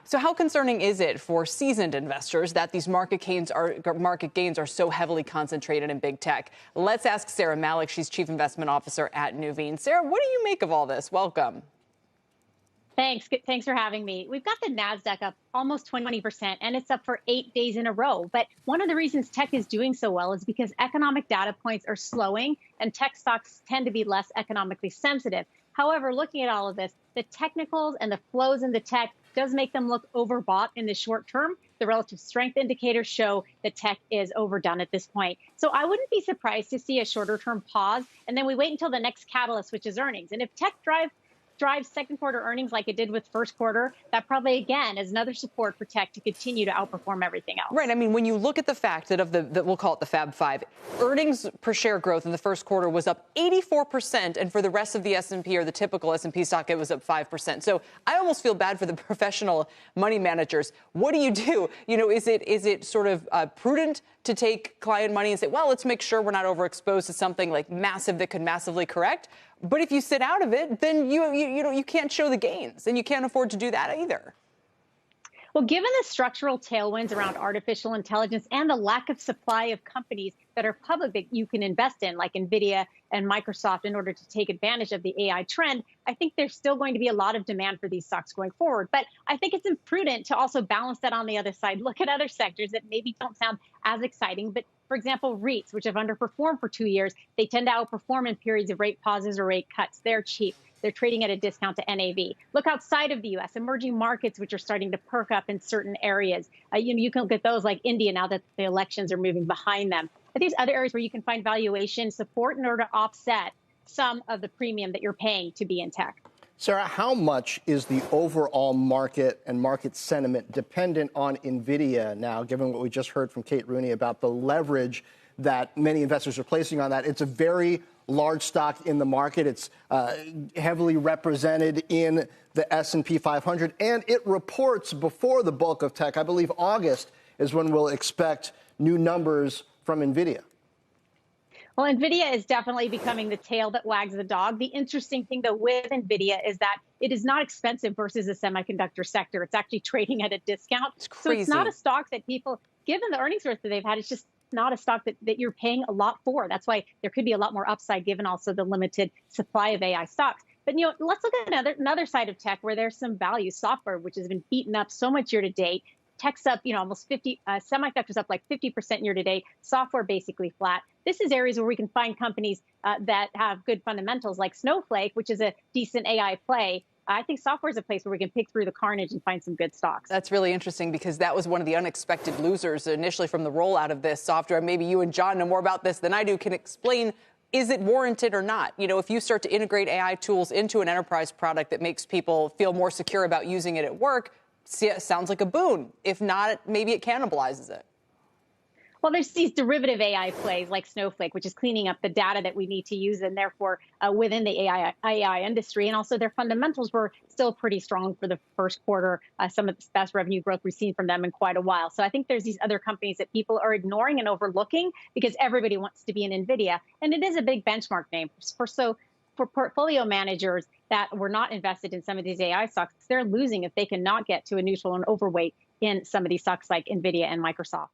So how concerning is it for seasoned investors that these market gains are so heavily concentrated in big tech? Let's ask Saira Malik. She's Chief Investment Officer at Nuveen. Saira, what do you make of all this? Welcome. Thanks for having me. We've got the NASDAQ up almost 20%, and it's up for 8 days in a row. But one of the reasons tech is doing so well is because economic data points are slowing, and tech stocks tend to be less economically sensitive. However, looking at all of this, the technicals and the flows in the tech does make them look overbought in the short term. The relative strength indicators show that tech is overdone at this point. So I wouldn't be surprised to see a shorter term pause, and then we wait until the next catalyst, which is earnings. And if tech drives second quarter earnings like it did with first quarter, that probably, again, is another support for tech to continue to outperform everything else. Right. I mean, when you look at the fact that we'll call it the Fab Five, earnings per share growth in the first quarter was up 84%. And for the rest of the S&P or the typical S&P stock, it was up 5%. So I almost feel bad for the professional money managers. What do? You know, is it sort of prudent to take client money and say, well, let's make sure we're not overexposed to something like massive that could massively correct? But if you sit out of it, then you can't show the gains, and you can't afford to do that either. Well, given the structural tailwinds around artificial intelligence and the lack of supply of companies that are public that you can invest in, like NVIDIA and Microsoft, in order to take advantage of the AI trend, I think there's still going to be a lot of demand for these stocks going forward. But I think it's imprudent to also balance that on the other side. Look at other sectors that maybe don't sound as exciting, but for example, REITs, which have underperformed for 2 years, they tend to outperform in periods of rate pauses or rate cuts. They're cheap. They're trading at a discount to NAV. Look outside of the U.S., emerging markets, which are starting to perk up in certain areas. You can look at those like India now that the elections are moving behind them. But these other areas where you can find valuation support in order to offset some of the premium that you're paying to be in tech. Saira, how much is the overall market and market sentiment dependent on NVIDIA now, given what we just heard from Kate Rooney about the leverage that many investors are placing on that? It's a very large stock in the market. It's heavily represented in the S&P 500, and it reports before the bulk of tech. I believe August is when we'll expect new numbers from NVIDIA. Well, NVIDIA is definitely becoming the tail that wags the dog. The interesting thing, though, with NVIDIA is that it is not expensive versus the semiconductor sector. It's actually trading at a discount. It's crazy. So it's not a stock that people, given the earnings growth that they've had, it's just not a stock that you're paying a lot for. That's why there could be a lot more upside given also the limited supply of AI stocks. But, let's look at another side of tech where there's some value. Software, which has been beaten up so much year to date. Tech's up, almost 50, semiconductors up like 50% year to date, software basically flat. This is areas where we can find companies that have good fundamentals like Snowflake, which is a decent AI play. I think software is a place where we can pick through the carnage and find some good stocks. That's really interesting because that was one of the unexpected losers initially from the rollout of this software. Maybe you and John know more about this than I do. Can explain, is it warranted or not? If you start to integrate AI tools into an enterprise product that makes people feel more secure about using it at work, sounds like a boon. If not, maybe it cannibalizes it. Well, there's these derivative AI plays like Snowflake, which is cleaning up the data that we need to use and therefore within the AI industry. And also their fundamentals were still pretty strong for the first quarter. Some of the best revenue growth we've seen from them in quite a while. So I think there's these other companies that people are ignoring and overlooking because everybody wants to be in NVIDIA. And it is a big benchmark name. For portfolio managers that were not invested in some of these AI stocks, they're losing if they cannot get to a neutral and overweight in some of these stocks like NVIDIA and Microsoft.